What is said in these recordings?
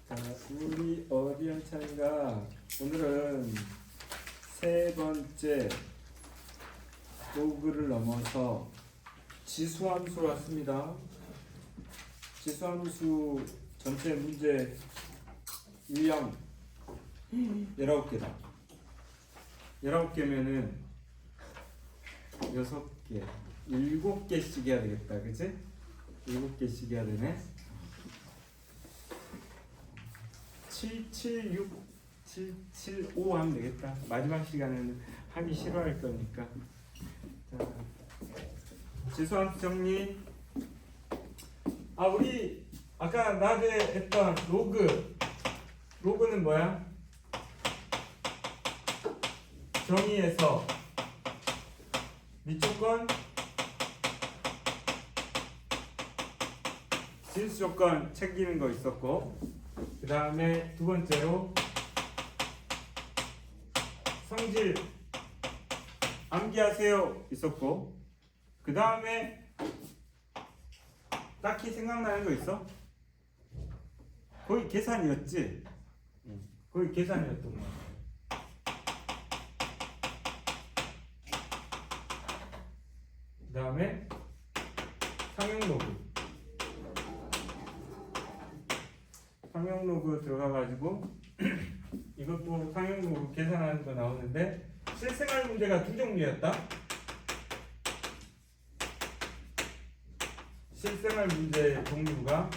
자, 우리 어디 한 차례가 오늘은 세 번째 로그를 넘어서 지수함수로 왔습니다. 지수함수 전체 문제 유형 19개다. 19개면은 6개, 7개씩 해야 되겠다. 그치? 7개씩 해야 되네. 776, 775 하면 되겠다. 마지막 시간에는 하기 싫어할 거니까. 자, 지수함수 정리. 우리 아까 낮에 했던 로그는 뭐야? 정의에서 밑조건, 진수 조건 챙기는 거 있었고, 그 다음에 두 번째로 성질 암기하세요 있었고, 그 다음에 딱히 생각나는 거 있어? 거의 계산이었지? 거의 계산이었던 거 같아. 그 다음에 상용 로그 들어가가지고 이것도 상용 로그 계산하는 거 나오는데 실생활 문제가 두 종류였다. 실생활 문제 종류가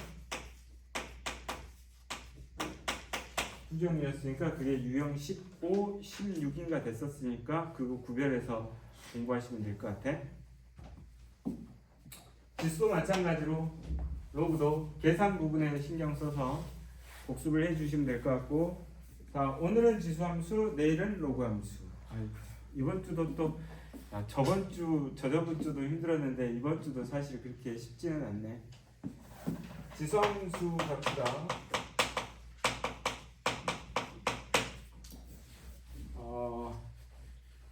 두 종류였으니까 그게 유형 15, 16인가 됐었으니까 그거 구별해서 공부하시면 될 것 같아. 지수도 마찬가지로 로그도 계산 부분에 신경 써서 복습을 해주시면 될 것 같고, 자, 오늘은 지수함수, 내일은 로그함수. 이번 주도 또 저번 주, 저저번 주도 힘들었는데 이번 주도 사실 그렇게 쉽지는 않네. 지수함수 갑시다.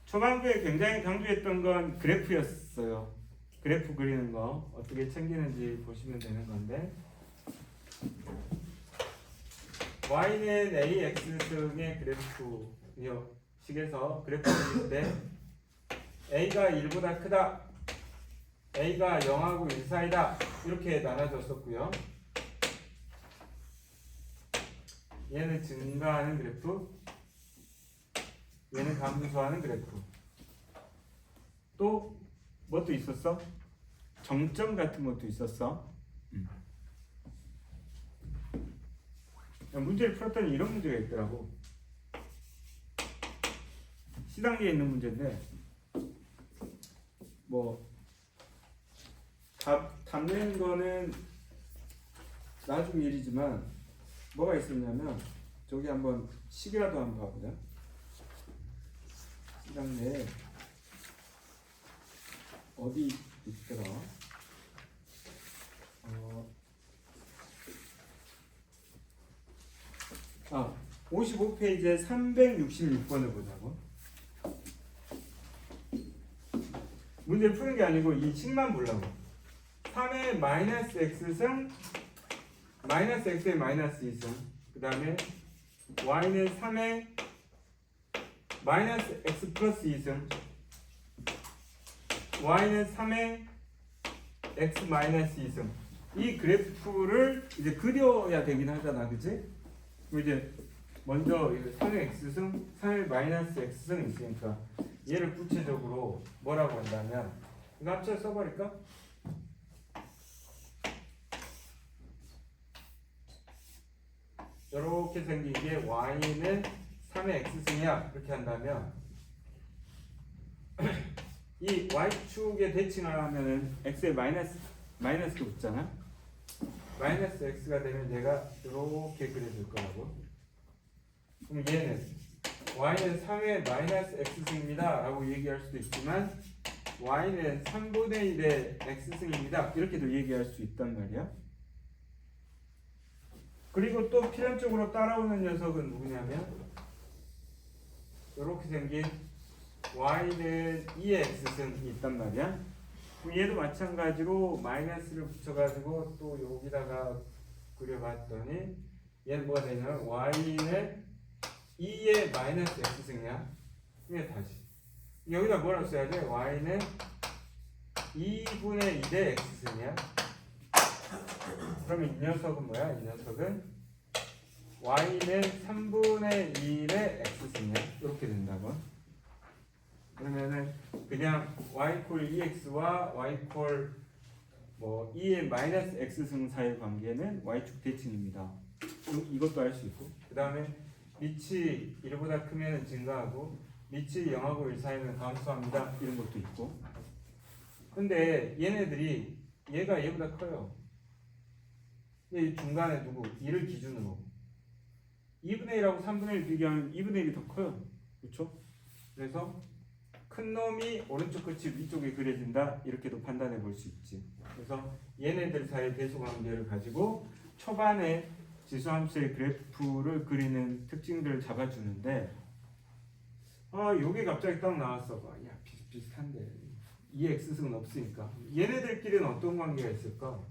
초반부에 굉장히 강조했던 건 그래프였어요. 그래프 그리는 거 어떻게 챙기는지 보시면 되는 건데, y는 ax 등의 그래프 식에서 그래프 그릴 때 a가 1보다 크다, a가 0하고 1 사이다 이렇게 나눠졌었고요. 얘는 증가하는 그래프, 얘는 감소하는 그래프. 또 뭣도 있었어? 정점 같은 것도 있었어. 문제를 풀었더니 이런 문제가 있더라고. C단계에 있는 문제인데 답 내는 거는 나중 일이지만 뭐가 있었냐면, 저기 한번 식이라도 한번 봐보자. C단계에 어디 있더라? 55페이지에 366번을 보자고. 문제를 푸는 게 아니고 이 식만 보려고. 3의 마이너스 x승, 마이너스 x의 마이너스 2승, 그 다음에 y는 3의 마이너스 x 플러스 2승, y는 3의 x 마이너스 2승. 이 그래프를 이제 그려야 되긴 하잖아, 그치? 이제 먼저 3의 x승, 3의 마이너스 x승이 있으니까 얘를 구체적으로 뭐라고 한다면, 이거 합쳐 써버릴까? 이렇게 생긴 게 y는 3의 x승이야 이렇게 한다면, 이 y축에 대칭을 하면은 x에 마이너스가 붙잖아. 마이너스 x가 되면 얘가 이렇게 그려질 거라고. 그럼 얘는 y는 3의 마이너스 x승입니다 라고 얘기할 수도 있지만, y는 3분의 1의 x승입니다 이렇게도 얘기할 수 있단 말이야. 그리고 또 필연적으로 따라오는 녀석은 누구냐면, 이렇게 생긴 y는 2의 x승이 있단 말이야. 얘도 마찬가지로 마이너스를 붙여가지고 또 여기다가 그려봤더니 얘는 뭐가 되냐면 y는 2의 마이너스 x승이야. 이게 다시 여기다 뭐라고 써야 돼? y는 2분의 1의 x승이야. 그러면 이 녀석은 뭐야? 이 녀석은 y는 3분의 1의 x승이야. 이렇게 된다고. 그러면은 그냥 y 콜 2x와 y 콜 뭐 2의 마이너스 x승 사이의 관계는 y축 대칭입니다. 이것도 알 수 있고, 그 다음에 밑이 1보다 크면 증가하고 밑이 0하고 1 사이는 감소합니다. 이런 것도 있고. 근데 얘네들이 얘가 얘보다 커요. 근데 이 중간에 누구? 2를 기준으로 2분의 1하고 3분의 1 비교하면 2분의 1이 더 커요. 그렇죠? 그래서 큰 놈이 오른쪽 끝이 위쪽에 그려진다. 이렇게도 판단해 볼 수 있지. 그래서 얘네들 사이의 대소 관계를 가지고 초반에 지수함수의 그래프를 그리는 특징들을 잡아주는데, 요게 갑자기 딱 나왔어. 야, 비슷비슷한데 이 x승은 없으니까 얘네들끼리는 어떤 관계가 있을까?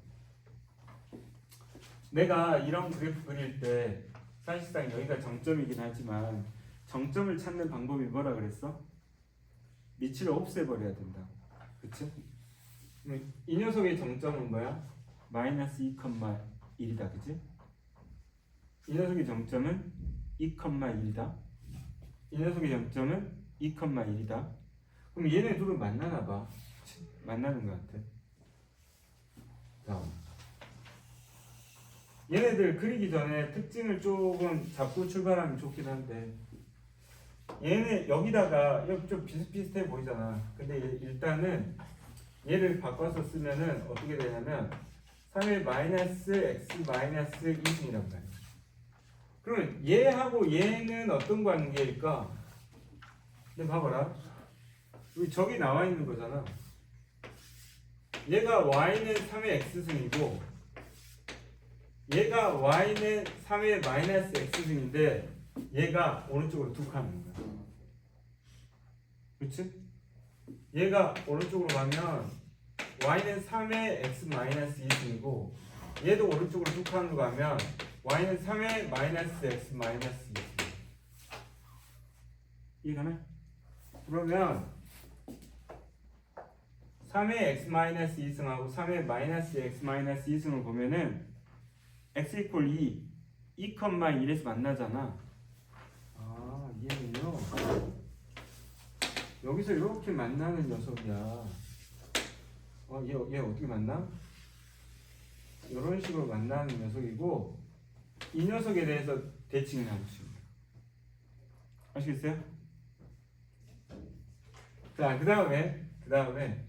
내가 이런 그래프 그릴 때 사실상 여기가 정점이긴 하지만 정점을 찾는 방법이 뭐라 그랬어? 밑을 없애버려야 된다. 그치? 이 녀석의 정점은 뭐야? 마이너스 2,1이다. 그치? 이 녀석의 정점은 2,1이다. 이 녀석의 정점은 2,1이다. 그럼 얘네 둘은 만나나 봐. 만나는 것 같아. 다음. 얘네들 그리기 전에 특징을 조금 잡고 출발하면 좋긴 한데, 얘네 여기다가 좀 비슷비슷해 보이잖아. 근데 일단은 얘를 바꿔서 쓰면은 어떻게 되냐면 3의 마이너스 x 마이너스 2승이란 말이야. 그러면 얘하고 얘는 어떤 관계일까? 근데 봐봐라. 여기 저기 나와 있는 거잖아. 얘가 y는 3의 x승이고 얘가 y는 3의 마이너스 x승인데 얘가 오른쪽으로 툭 하는 거야. 그치? 얘가 오른쪽으로 가면 y는 3의 x 마이너스 2승이고 얘도 오른쪽으로 툭 하는 거 가면 y는 3의 마이너스 x 마이너스 2승. 이해가네? 그러면 3의 x 마이너스 2승하고 3의 마이너스 x 마이너스 2승을 보면은 x 이퀄 2, 2,1에서 만나잖아. 얘는요 여기서 이렇게 만나는 녀석이야. 얘 어떻게 만나? 이런 식으로 만나는 녀석이고 이 녀석에 대해서 대칭을 해보십니다. 아시겠어요? 자, 그 다음에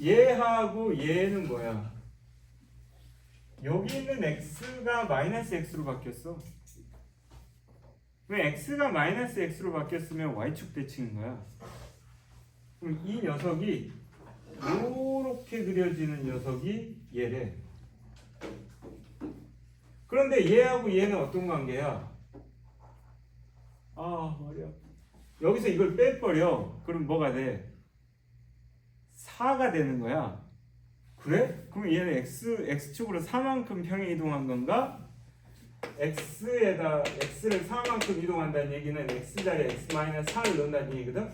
얘하고 얘는 뭐야? 여기 있는 x가 마이너스 x로 바뀌었어. 왜 x가 마이너스 x로 바뀌었으면 y축 대칭인 거야. 그럼 이 녀석이 이렇게 그려지는 녀석이 얘래. 그런데 얘하고 얘는 어떤 관계야? 머리야. 여기서 이걸 빼버려. 그럼 뭐가 돼? 4가 되는 거야. 그래? 그럼 얘는 x축으로 4만큼 평행 이동한 건가? x를 4만큼 이동한다는 얘기는 x자리에 x-4를 넣는다는 얘기거든?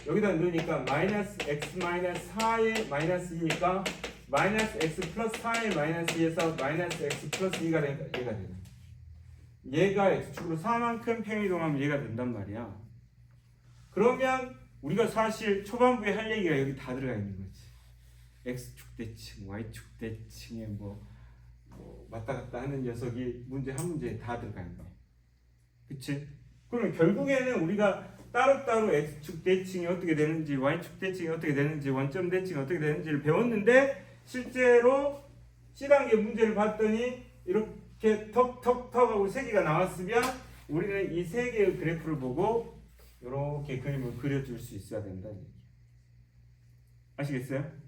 여기다 넣으니까 마이너스 x 마이너스 4의 마이너스 2니까 마이너스 x 플러스 4의 마이너스 2에서 마이너스 x 플러스 2가 되니까 얘가 되네. 얘가 x축으로 4만큼 평행 이동하면 얘가 된단 말이야. 그러면 우리가 사실 초반부에 할 얘기가 여기 다 들어가 있는 거지. x축 대칭, y축 대칭에 뭐 왔다 갔다 하는 녀석이 한 문제에 다 들어가 있는 거야. 그치? 그러면 결국에는 우리가 따로따로 x축 대칭이 어떻게 되는지, y축 대칭이 어떻게 되는지, 원점 대칭이 어떻게 되는지를 배웠는데 실제로 C단계 문제를 봤더니 이렇게 턱턱턱 하고 3개가 나왔으면 우리는 이 3개의 그래프를 보고 이렇게 그림을 그려줄 수 있어야 된다는 얘기야. 아시겠어요?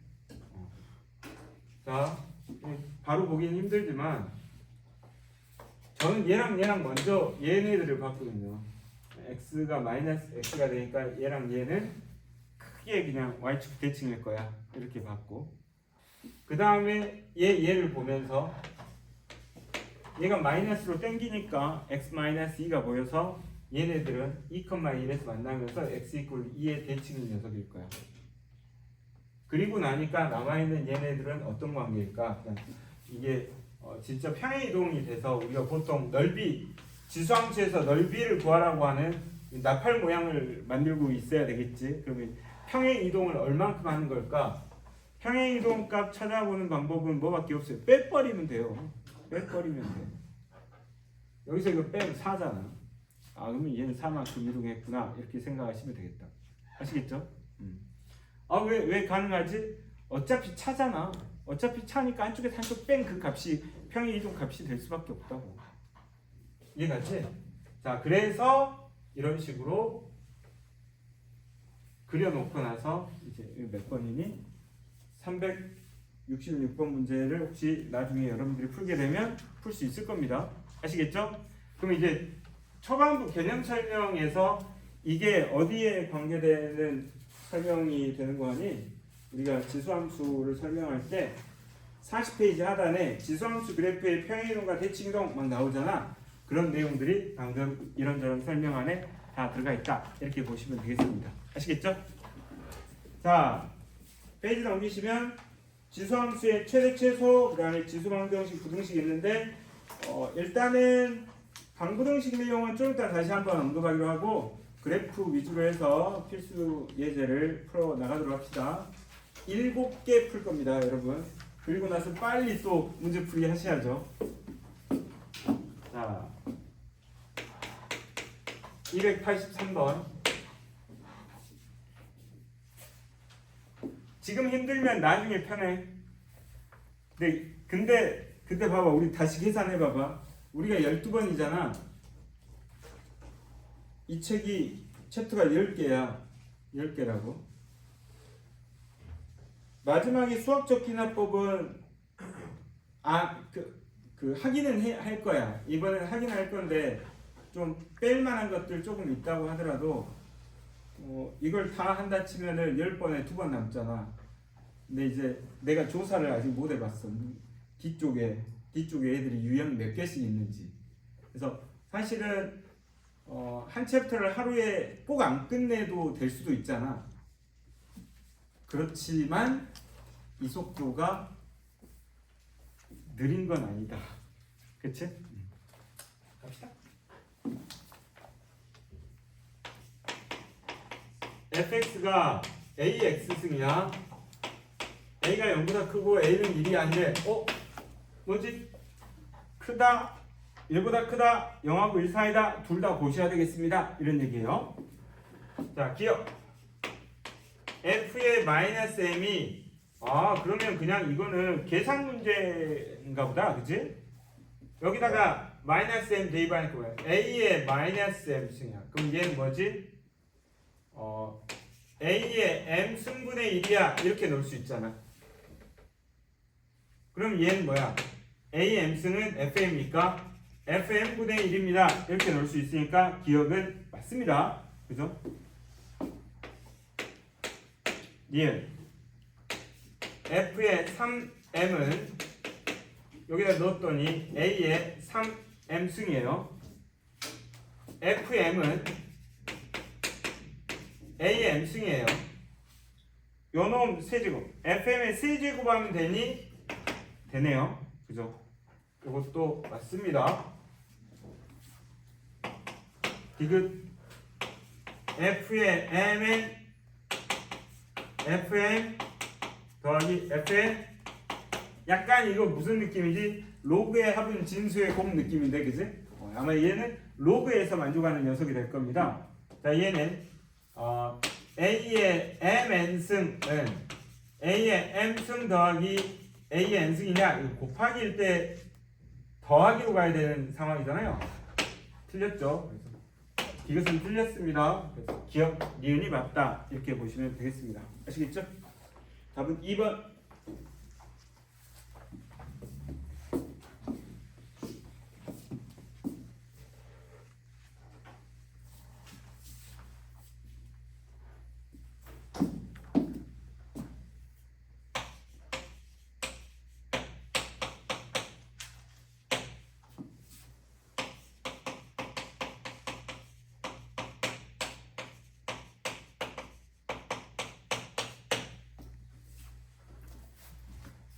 자, 바로 보기는 힘들지만 저는 얘랑 먼저 얘네들을 봤거든요. x가 마이너스 x가 되니까 얘랑 얘는 크게 그냥 y축 대칭일 거야. 이렇게 봤고, 그 다음에 얘를 보면서 얘가 마이너스로 땡기니까 x-2가 보여서 얘네들은 2,1에서 만나면서 x 이퀄 2의 대칭인 녀석일 거야. 그리고 나니까 남아있는 얘네들은 어떤 관계일까? 그냥 이게 진짜 평행이동이 돼서 우리가 보통 넓이, 지수함수에서 넓이를 구하라고 하는 나팔 모양을 만들고 있어야 되겠지. 그러면 평행이동을 얼만큼 하는 걸까? 평행이동 값 찾아보는 방법은 뭐밖에 없어요. 빼버리면 돼요. 빼버리면 돼. 여기서 이거 빼면 4잖아. 아, 그러면 얘는 4만큼 이동했구나. 이렇게 생각하시면 되겠다. 아시겠죠? 아, 왜 가능하지? 어차피 차잖아. 어차피 차니까 한쪽에서 한쪽 뺀 그 값이 평행이동 값이 될 수밖에 없다고. 이해가지? 자, 그래서 이런 식으로 그려놓고 나서 이제 몇 번이니? 366번 문제를 혹시 나중에 여러분들이 풀게 되면 풀 수 있을 겁니다. 아시겠죠? 그럼 이제 초반부 개념 설명에서 이게 어디에 관계되는 설명이 되는 거 아니? 우리가 지수함수를 설명할 때 40페이지 하단에 지수함수 그래프의 평행이동과 대칭이동 막 나오잖아. 그런 내용들이 방금 이런저런 설명 안에 다 들어가 있다. 이렇게 보시면 되겠습니다. 아시겠죠? 자, 페이지 넘기시면 지수함수의 최대 최소, 그 다음에 지수방정식, 부등식 있는데 일단은 방부등식 내용은 좀 이따 다시 한번 언급하기로 하고 그래프 위주로 해서 필수 예제를 풀어 나가도록 합시다. 7개 풀 겁니다, 여러분. 그리고 나서 빨리 또 문제풀이 하셔야죠. 자, 283번. 지금 힘들면 나중에 편해. 근데 봐봐. 우리 다시 계산해 봐봐. 우리가 12번이잖아. 이 책이 챕터가 10개야. 10개라고. 마지막에 수학적 기납법은 확인은 할 거야. 이번엔 확인할 건데 좀 뺄만한 것들 조금 있다고 하더라도 이걸 다 한다 치면은 10번에 2번 남잖아. 근데 이제 내가 조사를 아직 못 해봤어. 뒤쪽에 애들이 유형 몇 개씩 있는지. 그래서 사실은 한 챕터를 하루에 꼭 안 끝내도 될 수도 있잖아. 그렇지만 이 속도가 느린 건 아니다. 그치? 갑시다. fx가 ax승이야. a가 0보다 크고 a는 1이 아니래. 뭐지? 크다, 1보다 크다, 0하고 1 사이다. 둘 다 보셔야 되겠습니다. 이런 얘기예요. 자, 기억. f의 마이너스 m이 그러면 그냥 이거는 계산 문제인가 보다. 그치? 여기다가 마이너스 m 대입하니까 뭐야? a의 마이너스 m 승이야. 그럼 얘는 뭐지? a의 m 승분의 1이야. 이렇게 넣을 수 있잖아. 그럼 얘는 뭐야? a m 승은 fm이니까 fm분의 1입니다. 이렇게 넣을 수 있으니까 기억은 맞습니다. 그죠? 리을 f의 3m은 여기다 넣었더니 a의 3m 승이에요. fm은 a의 m 승이에요. 요놈 세제곱, fm의 세제곱 하면 되네요. 그죠? 이것도 맞습니다. 디귿 f의 mn fm 더하기 fn. 약간 이거 무슨 느낌이지? 로그의 합은 진수의 곱 느낌인데, 그지? 아마 얘는 로그에서 만족하는 녀석이 될 겁니다. 자, 얘는 a의 mn승은 a의 m승 더하기 a의 n승이냐? 곱하기일 때 더하기로 가야 되는 상황이잖아요. 틀렸죠? 그래서 이것은 틀렸습니다. 그래서 기억 니은이 맞다. 이렇게 보시면 되겠습니다. 아시겠죠? 답은 2번.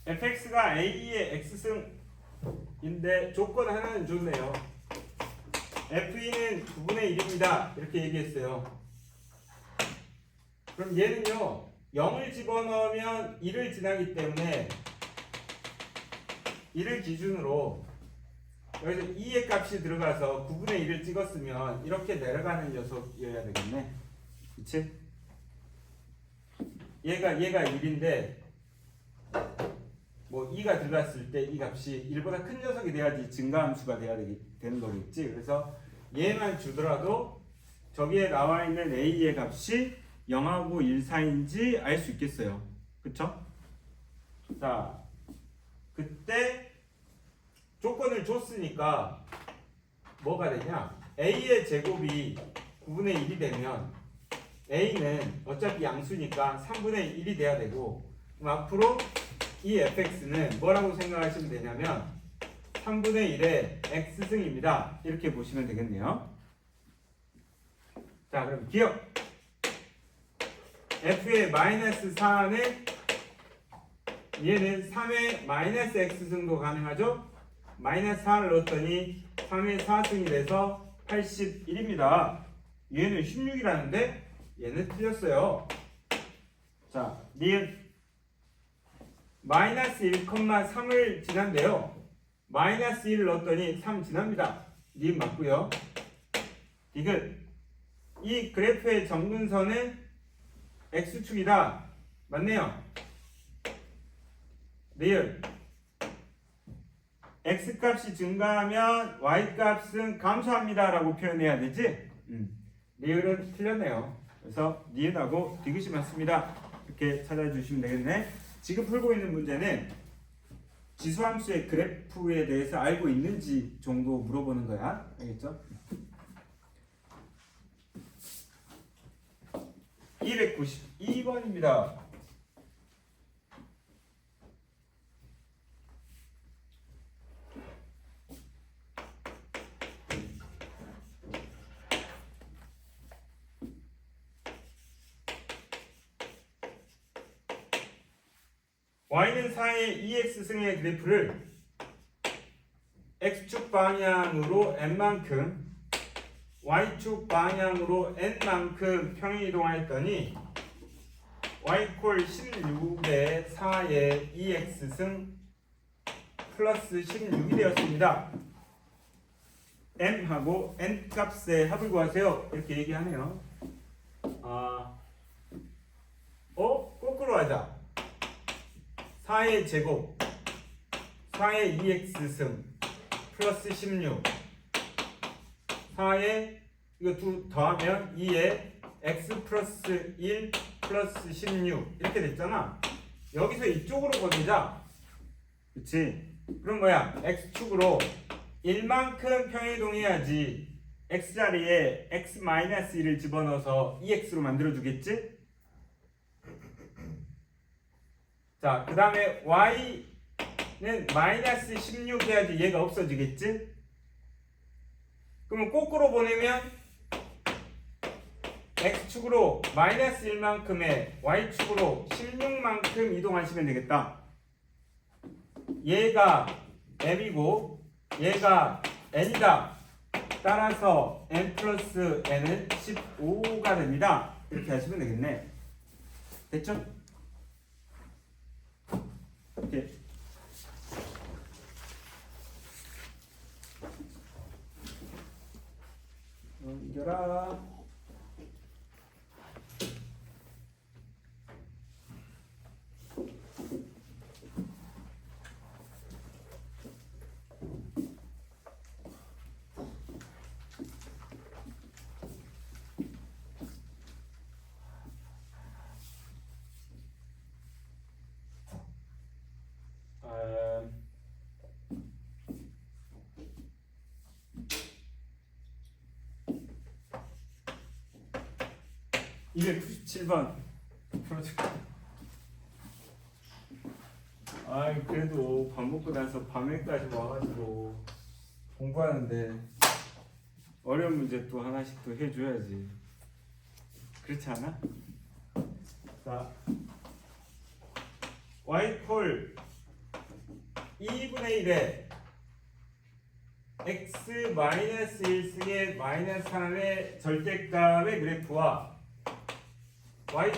fx가 a의 x승인데 조건 하나는 좋네요. f2는 9분의 1입니다. 이렇게 얘기했어요. 그럼 얘는요 0을 집어넣으면 1을 지나기 때문에 1을 기준으로 여기서 2의 값이 들어가서 9분의 1을 찍었으면 이렇게 내려가는 녀석이어야 되겠네. 그치? 얘가 1인데 뭐 2가 들어갔을 때 이 값이 1보다 큰 녀석이 돼야지 증가함수가 되는 거겠지. 그래서 얘만 주더라도 저기에 나와 있는 a의 값이 0하고 1 사이인지 알 수 있겠어요. 그쵸? 자, 그때 조건을 줬으니까 뭐가 되냐? a의 제곱이 9분의 1이 되면 a는 어차피 양수니까 3분의 1이 돼야 되고, 그럼 앞으로 이 fx는 뭐라고 생각하시면 되냐면 3분의 1의 x승입니다. 이렇게 보시면 되겠네요. 자, 그럼 기억! f의 마이너스 4는 얘는 3의 마이너스 x승도 가능하죠? 마이너스 4를 넣었더니 3의 4승이 돼서 81입니다. 얘는 16이라는데 얘는 틀렸어요. 자, 니은 마이너스 1,3을 지난데요. 마이너스 1을 넣었더니 3 지납니다. 니은 맞고요. 디귿 이 그래프의 점근선은 x축이다. 맞네요. 리을 x값이 증가하면 y값은 감소합니다 라고 표현해야 되지? 리을은 틀렸네요. 그래서 니은하고 디귿이 맞습니다. 이렇게 찾아주시면 되겠네. 지금 풀고 있는 문제는 지수함수의 그래프에 대해서 알고 있는지 정도 물어보는 거야. 알겠죠? 292번입니다. y는 4의 2x승의 그래프를 x축 방향으로 n만큼 y축 방향으로 n만큼 평행 이동하였더니 y 콜 16에 4의 2x승 플러스 16이 되었습니다. m하고 n값의 합을 구하세요. 이렇게 얘기하네요. 거꾸로 하자. 4의 제곱 4의 2x승 플러스 16 4의 이거 두 더하면 2의 x 플러스 1 플러스 16 이렇게 됐잖아. 여기서 이쪽으로 보내자. 그치? 그럼 뭐야? x축으로 1만큼 평행이동해야지 x자리에 x-1을 집어넣어서 2x로 만들어주겠지? 자, 그 다음에 y는 마이너스 16 해야지 얘가 없어지겠지? 그러면 거꾸로 보내면 x축으로 마이너스 1만큼에 y축으로 16만큼 이동하시면 되겠다. 얘가 m이고 얘가 n이다. 따라서 n 플러스 n은 15가 됩니다. 이렇게 하시면 되겠네. 됐죠? 이렇게 넘겨라. 아, 297번 풀어줄게. 아이 그래도 밥 먹고 나서 밤에까지 와가지고 공부하는데 어려운 문제 또 하나씩 또 해줘야지. 그렇지 않아? 자, y 콜 2분의 1에 x-1승의 마이너스 1의 절대값의 그래프와 y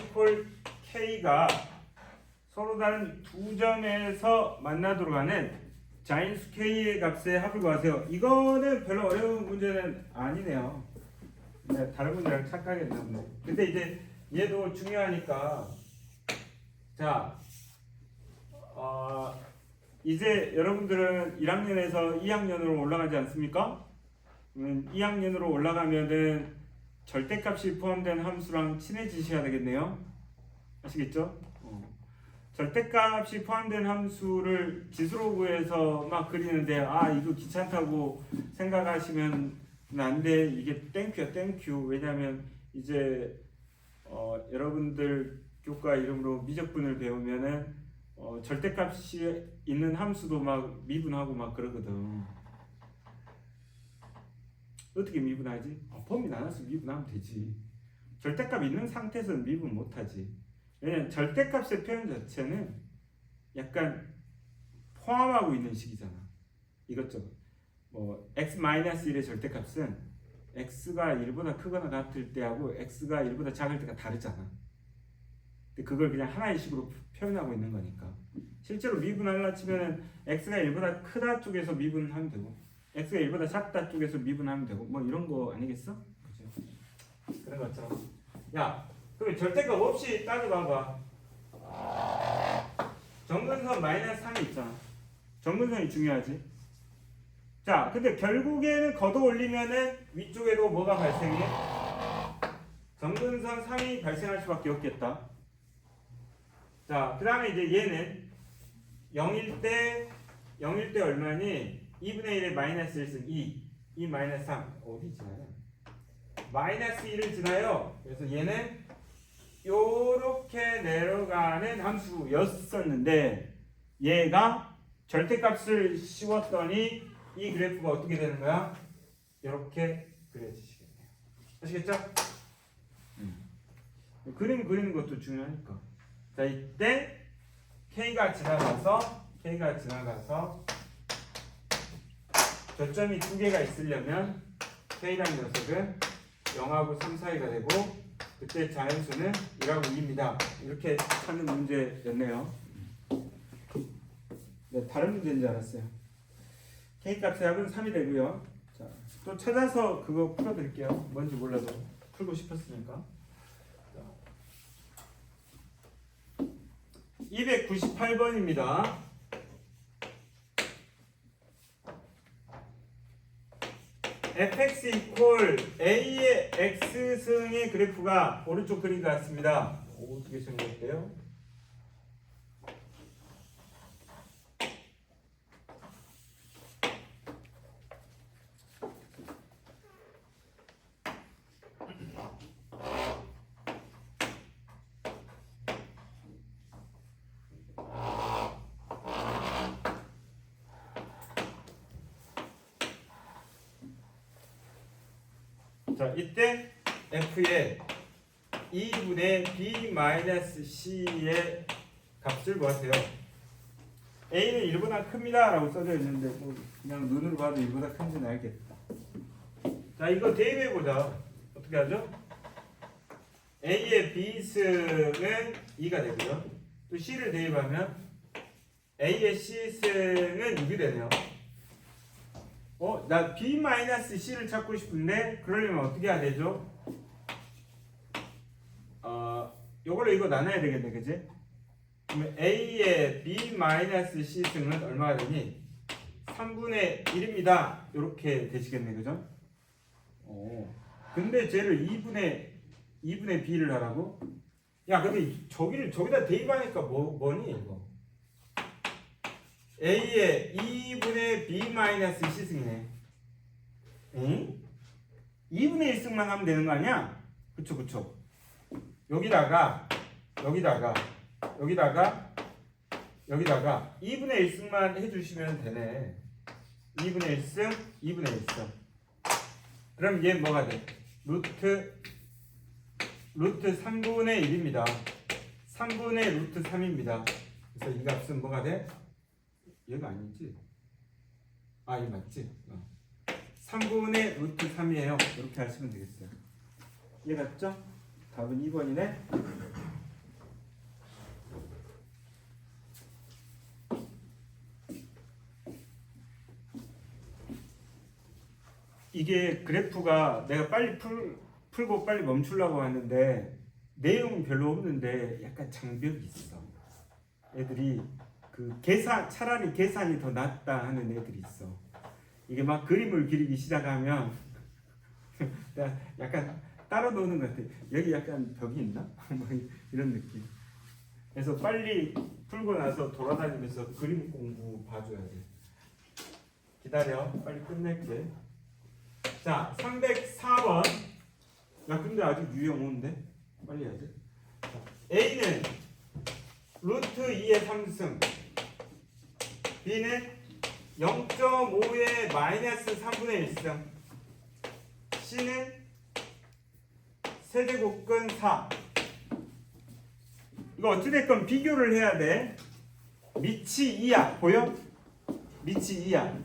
k가 서로 다른 두 점에서 만나도록 하는 자인수 k의 값의 합을 구하세요. 이거는 별로 어려운 문제는 아니네요. 네, 다른 분이랑 착각했나 보네. 근데 이제 얘도 중요하니까 자 이제 여러분들은 1학년에서 2학년으로 올라가지 않습니까? 2학년으로 올라가면은 절대값이 포함된 함수랑 친해지셔야 되겠네요. 아시겠죠? 절대값이 포함된 함수를 지수로 구해서 막 그리는데 이거 귀찮다고 생각하시면 안 돼. 이게 땡큐야 땡큐. 왜냐면 이제 여러분들 교과 이름으로 미적분을 배우면은 절대값이 있는 함수도 막 미분하고 막 그러거든. 어떻게 미분하지? 범위 나눠서 미분하면 되지. 절대값 있는 상태에서는 미분 못하지. 왜냐면 절대값의 표현 자체는 약간 포함하고 있는 식이잖아. 이것저것. x-1의 절대값은 x가 1보다 크거나 같을 때하고 x가 1보다 작을 때가 다르잖아. 근데 그걸 그냥 하나의 식으로 표현하고 있는 거니까. 실제로 미분하려 치면은 x가 1보다 크다 쪽에서 미분하면 되고 x가 1보다 작다 쪽에서 미분하면 되고 뭐 이런 거 아니겠어? 그죠? 그런 것처럼. 야, 그럼 절대값 없이 따져봐봐. 정근선 마이너스 3이 있잖아. 정근선이 중요하지. 자, 근데 결국에는 걷어 올리면은 위쪽에도 뭐가 발생해? 정근선 3이 발생할 수밖에 없겠다. 자, 그 다음에 이제 얘는 0일 때 얼마니? 2분의 1의 마이너스 1승 2 마이너스 3 어디 지나요? 마이너스 1을 지나요. 그래서 얘는 요렇게 내려가는 함수였었는데 얘가 절대값을 씌웠더니 이 그래프가 어떻게 되는 거야? 이렇게 그려지시겠네요. 아시겠죠? 그림 그리는 것도 중요하니까. 자, 이때 K가 지나가서 저점이 두 개가 있으려면 K라는 녀석은 0하고 3 사이가 되고 그때 자연수는 1하고 2입니다. 이렇게 찾는 문제였네요. 네, 다른 문제인 줄 알았어요. K값의 합은 3이 되고요. 자, 또 찾아서 그거 풀어드릴게요. 뭔지 몰라도 풀고 싶었으니까. 298번입니다. fx 이퀄 a의 x승의 그래프가 오른쪽 그림 같습니다. 어떻게 생겼대요? 자, 이때 f의 2분의 b-c의 값을 구하세요. a는 1보다 큽니다 라고 써져 있는데 뭐 그냥 눈으로 봐도 1보다 큰지는 알겠다. 자, 이거 대입해보자. 어떻게 하죠? a의 b승은 2가 되고요. 또 c를 대입하면 a의 c승은 6이 되네요. 나 b-c를 찾고 싶은데 그러려면 어떻게 해야 되죠? 요걸로 이거 나눠야 되겠네, 그지? 그러면 a의 b-c 승은 얼마가 되니? 3분의 1입니다. 이렇게 되시겠네, 그죠? 근데 쟤를 2분의 b를 하라고? 야, 근데 저기다 대입하니까 뭐니 이거? a의 2분의 b-c 승이네. 응? 2분의 1승만 하면 되는 거 아니야? 그쵸. 여기다가 2분의 1승만 해주시면 되네. 2분의 1승. 그럼 얘 뭐가 돼? 루트 3분의 1입니다. 3분의 루트 3입니다. 그래서 이 값은 뭐가 돼? 얘가 아니지? 아, 이 맞지? 3분의 루트 3이에요. 이렇게 하시면 되겠어요. 이해 갔죠? 답은 2번이네. 이게 그래프가 내가 빨리 풀고 빨리 멈추려고 하는데 내용은 별로 없는데 약간 장벽이 있어. 애들이 그 계산, 차라리 계산이 더 낫다 하는 애들이 있어. 이게 막 그림을 그리기 시작하면 약간 따로 노는 것 같아. 여기 약간 벽이 있나? 뭐 이런 느낌. 그래서 빨리 풀고 나서 돌아다니면서 그림 공부 봐줘야 돼. 기다려. 빨리 끝낼게. 자, 304번. 야, 근데 아직 유형 5인데? 빨리 해야지. 자, A는 루트 2의 3승, B는 0.5의 마이너스 3분의 1승, C는 세제곱근 4. 이거 어찌됐건 비교를 해야 돼. 밑이 2야. 보여? 밑이 2야.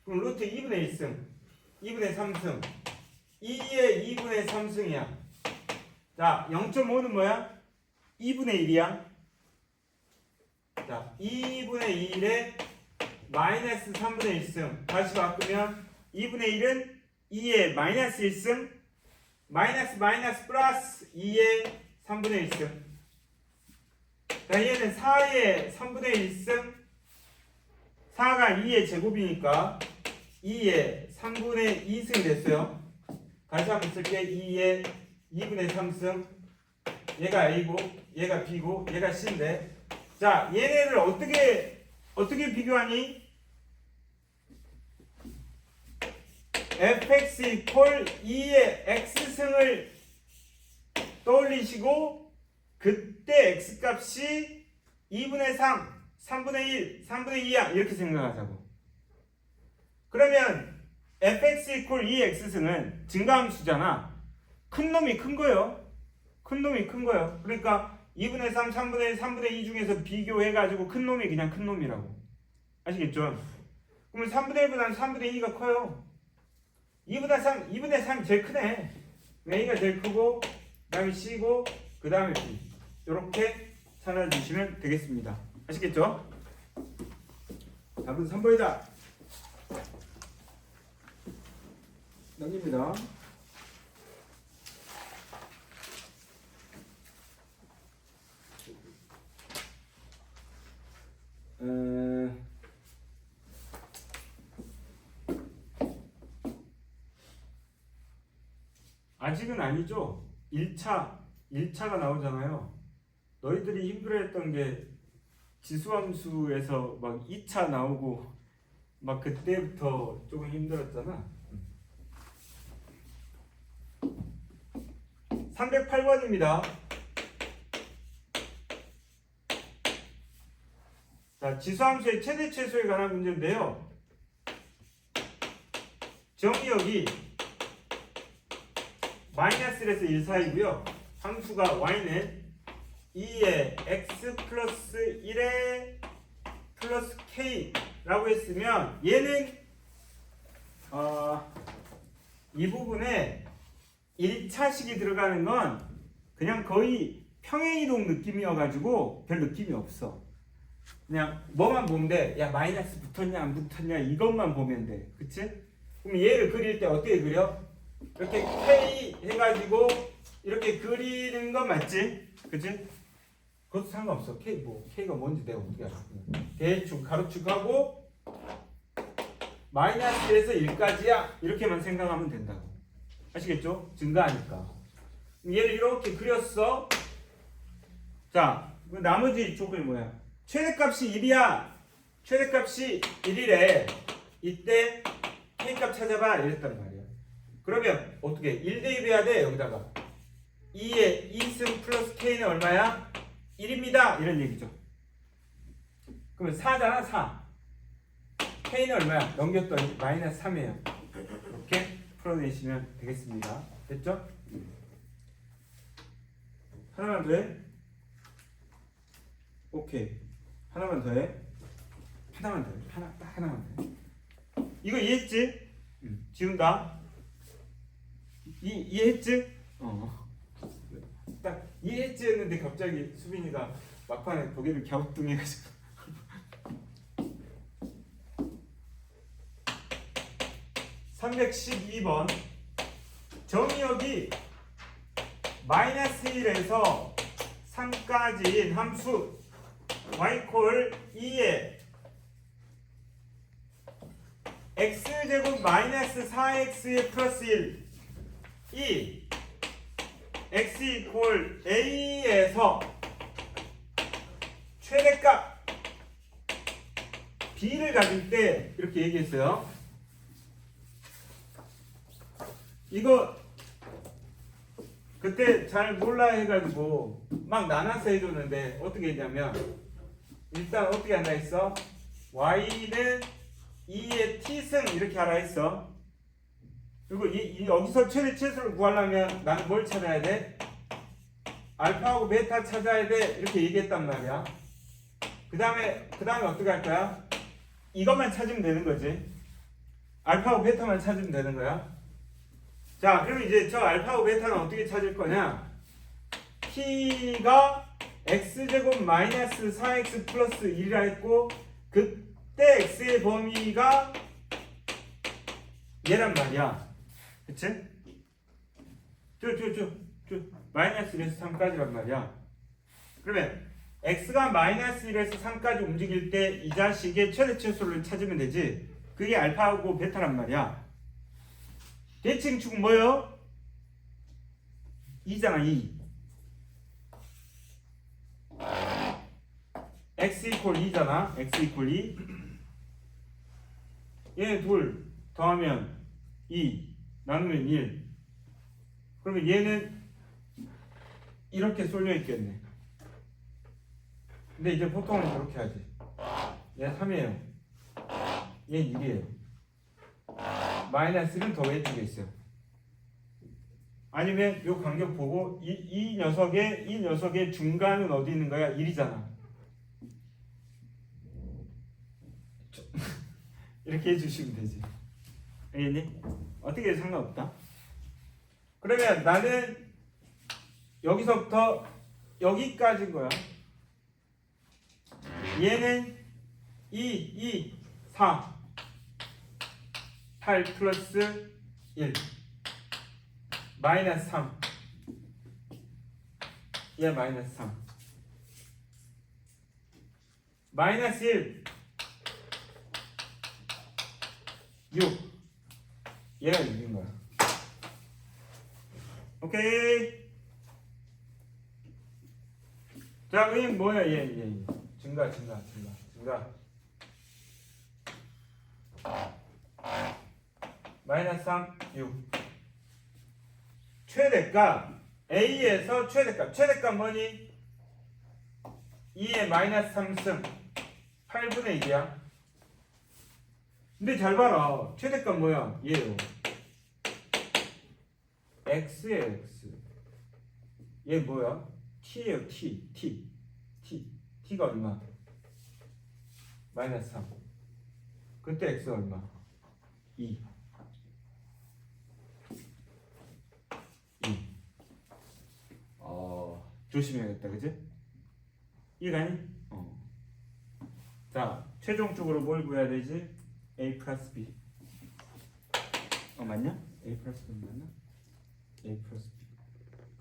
그럼 루트 2분의 1승, 2분의 3승, 2의 2분의 3승이야. 자, 0.5는 뭐야? 2분의 1이야. 자, 2분의 1에 마이너스 3분의 1승. 다시 바꾸면 2분의 1은 2의 마이너스 1승, 마이너스 마이너스 플러스 2의 3분의 1승. 자, 얘는 4의 3분의 1승, 4가 2의 제곱이니까 2의 3분의 2승이 됐어요. 다시 한번 쓸게. 2의 2분의 3승. 얘가 A고 얘가 B고 얘가 C인데, 자, 얘네를 어떻게 비교하니? fx 이퀄 2의 x승을 떠올리시고 그때 x값이 2분의 3, 3분의 1, 3분의 2야 이렇게 생각하자고. 그러면 fx 이퀄 2의 x승은 증가함수잖아. 큰 놈이 큰 거예요. 큰 놈이 큰 거예요. 그러니까 2분의 3, 3분의 1, 3분의 2 중에서 비교해가지고 큰 놈이 그냥 큰 놈이라고. 아시겠죠? 그러면 3분의 1보다는 3분의 2가 커요. 2분의 3이 제일 크네. A가 제일 크고, 그 다음에 C고, 그 다음에 B. 이렇게 찾아주시면 되겠습니다. 아시겠죠? 답은 3번이다. 넘깁니다. 아직은 아니죠. 1차가 나오잖아요. 너희들이 힘들어했던 게 지수함수에서 막 2차 나오고 막 그때부터 조금 힘들었잖아. 308번입니다. 자, 지수함수의 최대 최소에 관한 문제인데요. 정의역이 마이너스 1에서 1 사이고요. 함수가 y는 2의 x 플러스 1의 플러스 k라고 했으면 얘는 이 부분에 1차식이 들어가는 건 그냥 거의 평행이동 느낌이어가지고 별 느낌이 없어. 그냥 뭐만 보면 돼. 야, 마이너스 붙었냐 안 붙었냐 이것만 보면 돼. 그치? 그럼 얘를 그릴 때 어떻게 그려? 이렇게 K 해가지고 이렇게 그리는 건 맞지? 그치? 그것도 상관없어. K가 뭔지 내가 어떻게 알아? 대충 가로축하고 마이너스에서 1까지야 이렇게만 생각하면 된다고. 아시겠죠? 증가하니까. 얘를 이렇게 그렸어. 자, 나머지 조건이 뭐야? 최대값이 1이야. 최대값이 1이래. 이때 K값 찾아봐 이랬단 말이야. 그러면 어떻게 1 대입해야 돼? 여기다가 2의 2승 플러스 K는 얼마야? 1입니다. 이런 얘기죠. 그러면 4잖아. 4. K는 얼마야? 넘겼더니 마이너스 3이에요. 이렇게 풀어내시면 되겠습니다. 됐죠? 하나만 더 해? 오케이. 하나만 더 해. 하나만 더 해. 딱 하나만 더 해. 이거 이해했지? 지운다. 이해했지? 딱 이해했지 했는데 갑자기 수빈이가 막판에 고개를 갸우뚱해가지고 312번 정의역이 마이너스 1에서 3까지인 함수 y 콜 2에 x제곱 마이너스 4x의 플러스 1 이 x 이퀄 a에서 최대값 b를 가질 때 이렇게 얘기했어요. 이거 그때 잘 몰라 해가지고 막 나눠서 해줬는데 어떻게 했냐면 일단 어떻게 한다 했어? y는 2의 t승 이렇게 하라 했어. 그리고 여기서 최대 최소를 구하려면 나는 뭘 찾아야 돼? 알파하고 베타 찾아야 돼 이렇게 얘기했단 말이야. 그 다음에 어떻게 할 거야? 이것만 찾으면 되는 거지. 알파하고 베타만 찾으면 되는 거야. 자, 그럼 이제 저 알파하고 베타는 어떻게 찾을 거냐? t가 x제곱 마이너스 4x 플러스 1이라 했고 그때 x의 범위가 얘란 말이야. 그치? 마이너스 1에서 3까지란 말이야. 그러면 x가 마이너스 1에서 3까지 움직일 때 이 자식의 최대 최소를 찾으면 되지. 그게 알파하고 베타란 말이야. 대칭축 뭐요? 2잖아 2. x 이퀄 2잖아. x 이퀄 2. 얘 둘 더하면 2 나누면 1. 그러면 얘는 이렇게 쏠려 있겠네. 근데 이제 보통은 이렇게 하지. 얘 3이에요. 얘 1이에요. 마이너스는 더 왼쪽에 있어요. 아니면 이 간격 보고 이 녀석의 중간은 어디 있는 거야? 1이잖아. 이렇게 해주시면 되지. 알겠니? 어떻게 해도 상관없다. 그러면 나는 여기서부터 여기까지인 거야. 얘는 2, 4 8 플러스 1 마이너스 3 얘 마이너스 3 마이너스 1 6 얘가 6인 거야. 오케이. 자, 그럼 뭐야 얘 증가 마이너스 3 6 최대값 A에서 최대값 뭐니? 2의 마이너스 3승 8분의 1이야. 근데 잘 봐라. 최대값 뭐야? 얘요. x에 x. 얘 뭐야? t예요. t가 얼마? 마이너스 3. 그때 x가 얼마? 2. 조심해야겠다, 그치? 이해가니? 자, 최종적으로 뭘 구해야 되지? a 플러스 b. 맞냐? a 플러스 b 맞나? a 플러스 b.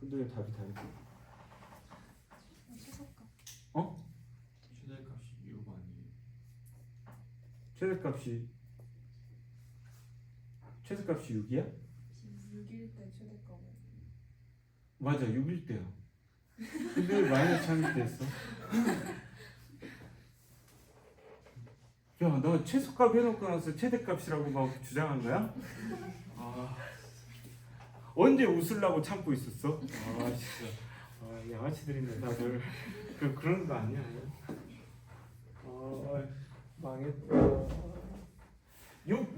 근데 왜 답이 다르지? 최소값. 최대값이 6 아니에요? 최대값이 6이야? 6일 때 최대값은. 맞아, 6일 때야. 근데 왜 마이너스 3일 때 했어? 야, 너 최소값 해놓고 나서 최대값이라고 막 주장한 거야? 언제 웃으려고 참고 있었어? 진짜. 양아치들이네 다들. 그런 거 아니야. 망했다. 6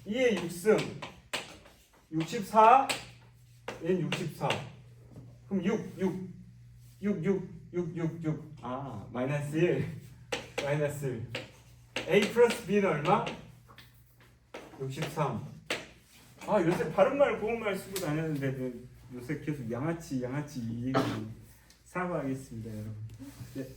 2의 6승 64 얘는 64. 그럼 6 6. 아, 마이너스 1. 마이너스 1. A 플러스 B는 얼마? 63. 아, 요새 바른말 고운말 쓰고 다녔는데 요새 계속 양아치 이 얘기 사과하겠습니다, 여러분. 네.